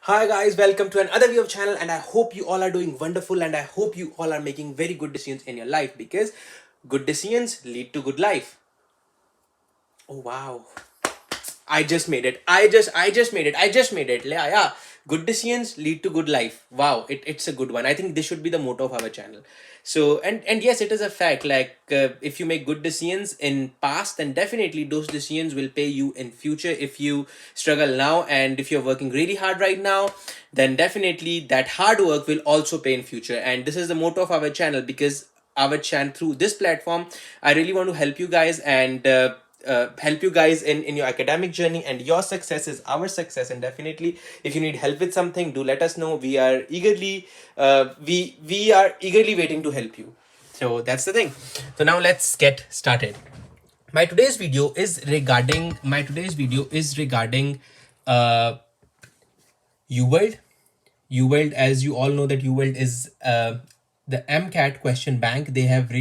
Hi guys, welcome to another video channel, and I hope you all are doing wonderful, and I hope you all are making very good decisions in your life, because good decisions lead to good life. Oh wow. I just made it. I just made it. I just made it. Yeah, yeah. Good decisions lead to good life. Wow, it's a good one. I think this should be the motto of our channel. So and yes, it is a fact. Like if you make good decisions in past, then definitely those decisions will pay you in future. If you struggle now and if you're working really hard right now, then definitely that hard work will also pay in future. And this is the motto of our channel, because our channel, through this platform, I really want to help you guys and help you guys in your academic journey, and your success is our success. And definitely, if you need help with something, do let us know. We are eagerly we are eagerly waiting to help you. So that's the thing. So now let's get started. My today's video is regarding uh Uworld. Uworld, as you all know, that Uworld is the MCAT question bank. They have,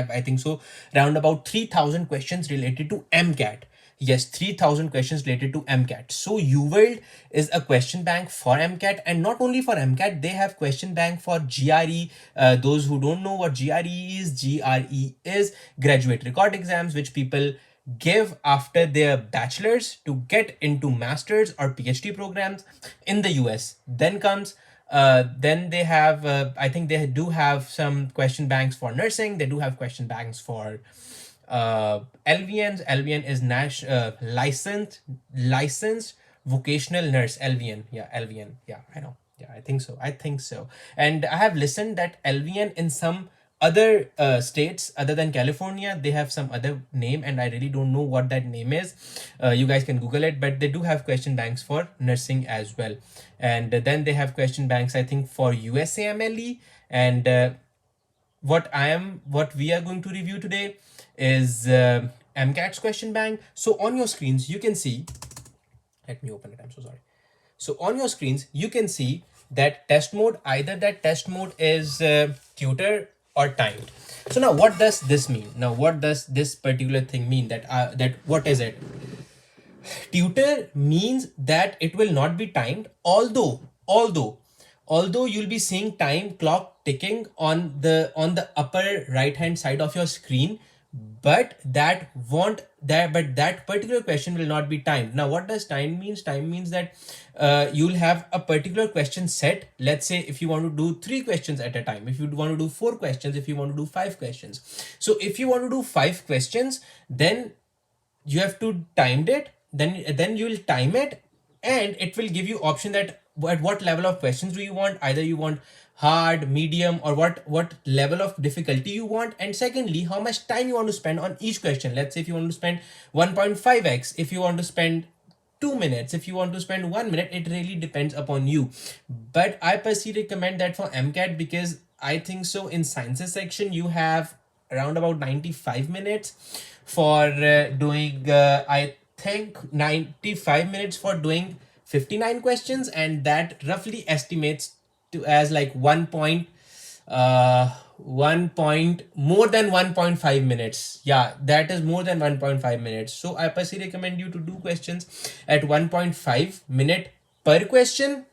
I think so, around about 3,000 questions related to MCAT. Yes, 3,000 questions related to MCAT. So Uworld is a question bank for MCAT, and not only for MCAT, they have question bank for GRE. Those who don't know what GRE is graduate record exams, which people give after their bachelor's to get into master's or PhD programs in the US. Then they have, I think they do have some question banks for nursing. They do have question banks for LVNs. LVN is licensed vocational nurse. LVN, yeah, LVN, yeah, I know, yeah, I think so. And I have listened that LVN in some other states other than California, they have some other name, and I really don't know what that name is. You guys can Google it, but they do have question banks for nursing as well. And then they have question banks, I think, for USAMLE. And what we are going to review today is MCAT's question bank. So on your screens, you can see, let me open it, I'm so sorry. So on your screens, you can see that test mode. Either that test mode is tutor or timed. So now what does this mean? Now what does this particular thing mean? That what is it? Tutor means that it will not be timed, although you'll be seeing time clock ticking on the upper right hand side of your screen, but that particular question will not be timed. Now what does time means? Time means that you'll have a particular question set. Let's say if you want to do 3 questions at a time, if you want to do 4 questions, if you want to do 5 questions. So if you want to do 5 questions, then you have to timed it. Then you will time it, and it will give you option that at what level of questions do you want. Either you want hard, medium, or what level of difficulty you want. And secondly, how much time you want to spend on each question. Let's say if you want to spend 1.5x, if you want to spend 2 minutes, if you want to spend 1 minute, it really depends upon you. But I personally recommend that for MCAT, because I think so in sciences section you have around about 95 minutes for doing I think 95 minutes for doing 59 questions, and that roughly estimates to as like 1 point more than 1.5 minutes. Yeah, that is more than 1.5 minutes. So I personally recommend you to do questions at 1.5 minute per question.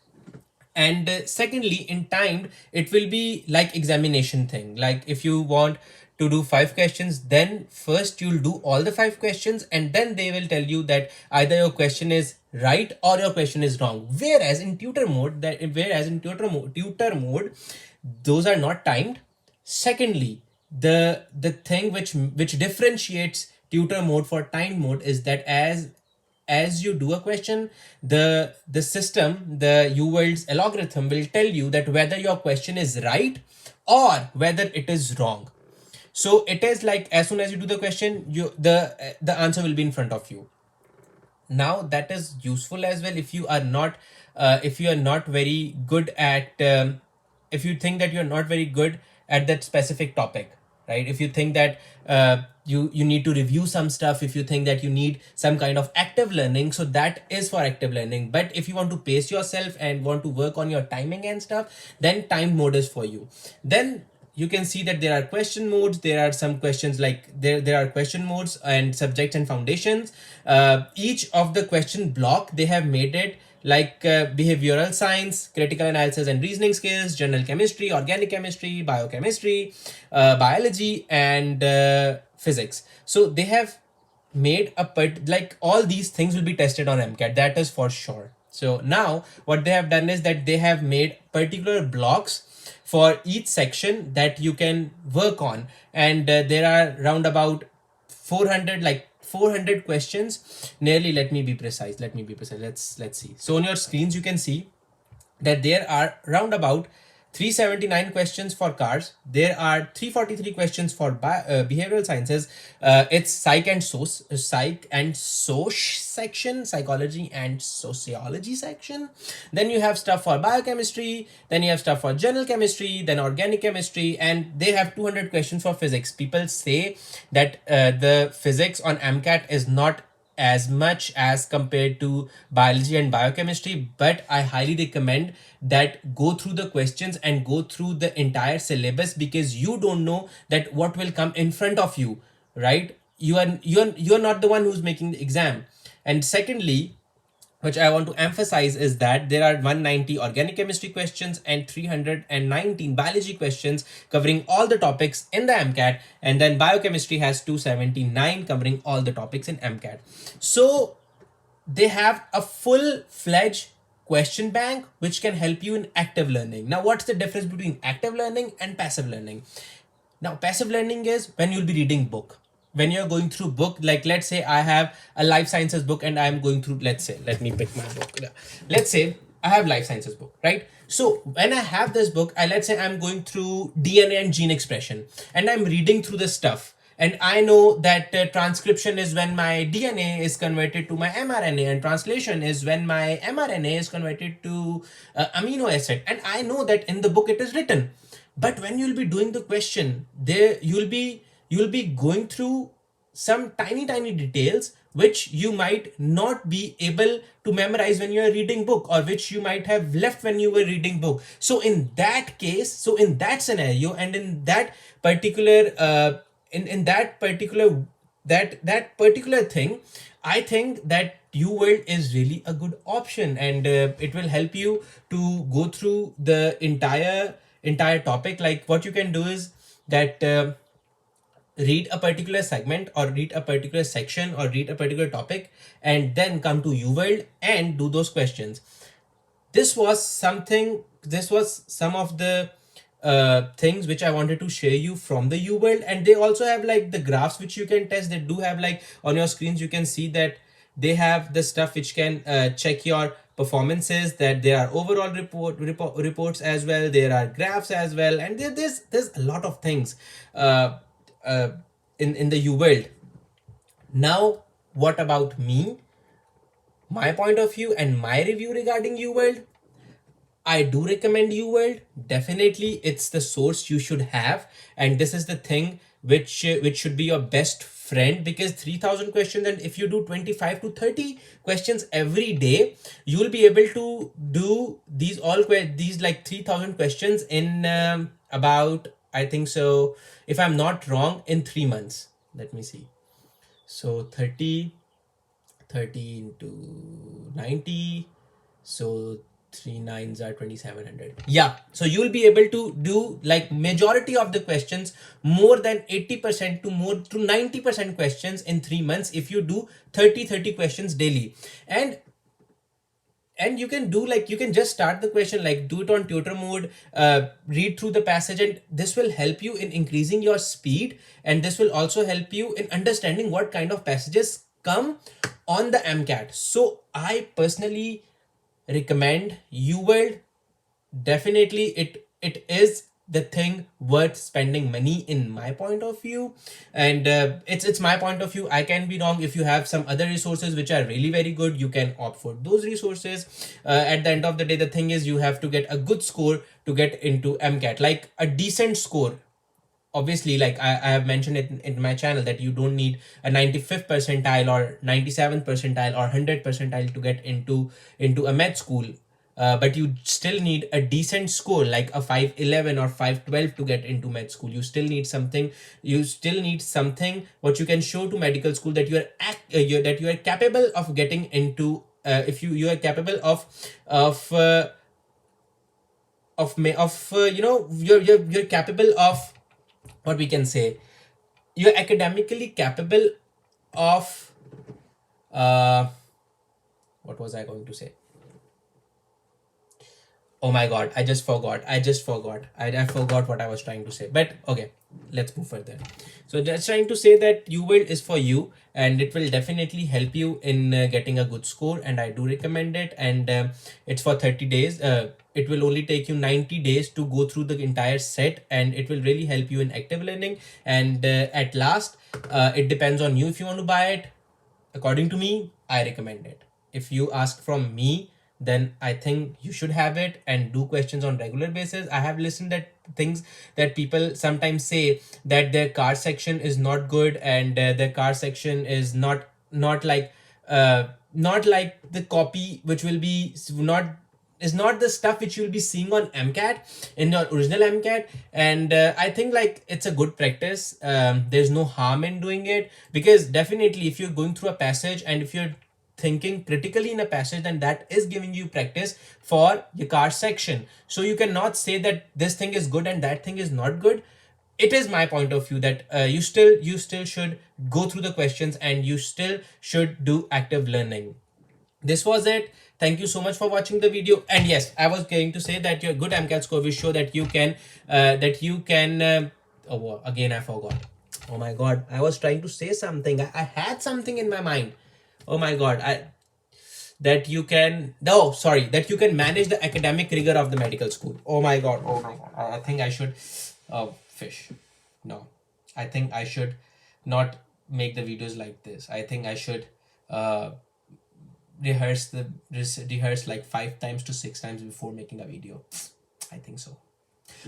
And secondly, in timed, it will be like examination thing. Like if you want to do 5 questions, then first you'll do all the 5 questions, and then they will tell you that either your question is right or your question is wrong. Whereas in tutor mode, those are not timed. Secondly, the thing which differentiates tutor mode for timed mode is that as you do a question, the system, the Uworld's algorithm will tell you that whether your question is right or whether it is wrong. So it is like, as soon as you do the question, the answer will be in front of you. Now that is useful as well if you are not very good at if you think that you're not very good at that specific topic, right? If you think that you need to review some stuff, if you think that you need some kind of active learning, so that is for active learning. But if you want to pace yourself and want to work on your timing and stuff, then time mode is for you. Then you can see that there are question modes. There are some questions like there are question modes and subjects and foundations. Each of the question block, they have made it like behavioral science, critical analysis and reasoning skills, general chemistry, organic chemistry, biochemistry, biology, and physics. So they have made a like all these things will be tested on MCAT, that is for sure. So now what they have done is that they have made particular blocks for each section that you can work on, and there are round about 400, like 400 questions nearly. Let me be precise, let's see. So on your screens you can see that there are round about 379 questions for cars. There are 343 questions for behavioral sciences. It's psych and soc section, psychology and sociology section. Then you have stuff for biochemistry. Then you have stuff for general chemistry. Then organic chemistry, and they have 200 questions for physics. People say that the physics on MCAT is not as much as compared to biology and biochemistry, but I highly recommend that go through the questions and go through the entire syllabus, because you don't know that what will come in front of you, right? You're not the one who's making the exam. And secondly, which I want to emphasize, is that there are 190 organic chemistry questions and 319 biology questions covering all the topics in the MCAT, and then biochemistry has 279 covering all the topics in MCAT. So they have a full-fledged question bank which can help you in active learning. Now, what's the difference between active learning and passive learning? Now, passive learning is when you'll be reading book. When you're going through book, like let's say I have a life sciences book and I'm going through, let's say, let me pick my book. Let's say I have life sciences book, right? So when I have this book, let's say I'm going through DNA and gene expression, and I'm reading through the stuff. And I know that transcription is when my DNA is converted to my mRNA, and translation is when my mRNA is converted to amino acid. And I know that in the book it is written. But when you'll be doing the question, there you'll be going through some tiny details which you might not be able to memorize when you are reading book, or which you might have left when you were reading book. So in that case, so in that scenario, and in that particular in that particular that particular thing, I think that Uworld is really a good option, and it will help you to go through the entire topic. Like what you can do is that read a particular segment, or read a particular section, or read a particular topic, and then come to Uworld and do those questions. This was some of the things which I wanted to share you from the Uworld. And they also have like the graphs which you can test. They do have, like on your screens you can see that they have the stuff which can check your performances, that there are overall reports as well, there are graphs as well, and there's a lot of things uh, in the Uworld. Now, what about me, my point of view and my review regarding Uworld? I do recommend Uworld. Definitely, it's the source you should have, and this is the thing which should be your best friend, because 3,000 questions, and if you do 25 to 30 questions every day, you will be able to do these like 3,000 questions in about, I think so, if I'm not wrong, in 3 months. Let me see. So 30 into 90, so 3 9s are 2,700. Yeah, so you will be able to do like majority of the questions, more than 80% to 90% questions in 3 months, if you do 30 questions daily. And you can do, like, you can just start the question, like do it on tutor mode, read through the passage, and this will help you in increasing your speed, and this will also help you in understanding what kind of passages come on the MCAT. So I personally recommend Uworld. Definitely, it is the thing worth spending money, in my point of view. And it's my point of view. I can be wrong. If you have some other resources which are really very good, you can opt for those resources. At the end of the day, the thing is, you have to get a good score to get into MCAT, like a decent score. Obviously, like I have mentioned it in my channel, that you don't need a 95th percentile or 97th percentile or 100th percentile to get into a med school. But you still need a decent score, like a 511 or 512 to get into med school. You still need something what you can show to medical school, that that you are capable of getting into if you are capable of you know, you're capable of, what we can say, you're academically capable of what was I going to say? Oh my god, I forgot what I was trying to say. But okay, let's move further. So just trying to say that Uworld is for you, and it will definitely help you in getting a good score, and I do recommend it. And it's for 30 days. It will only take you 90 days to go through the entire set, and it will really help you in active learning. And at last, it depends on you if you want to buy it. According to me, I recommend it. If you ask from me, then I think you should have it and do questions on regular basis. I have listened at things that people sometimes say that their car section is not good, and their car section is not like not like the copy which will be not is not the stuff which you'll be seeing on MCAT in your original MCAT. And I think like it's a good practice. There's no harm in doing it, because definitely if you're going through a passage and if you're thinking critically in a passage, then that is giving you practice for your car section. So you cannot say that this thing is good and that thing is not good. It is my point of view that you still should go through the questions, and you still should do active learning. This was it. Thank you so much for watching the video. And yes, I was going to say that your good MCAT score will show that you can oh, again I forgot. Oh my god, I was trying to say something. I had something in my mind. Oh my god, that you can, no, sorry, that you can manage the academic rigor of the medical school. Oh my god, oh my god. I think I should fish. No, I think I should not make the videos like this. I think I should rehearse like 5 times to 6 times before making a video. I think so.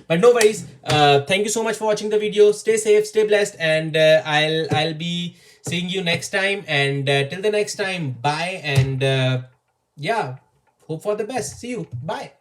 But no worries. Thank you so much for watching the video. Stay safe, stay blessed, and I'll be seeing you next time. And till the next time, bye. And yeah, hope for the best. See you. Bye.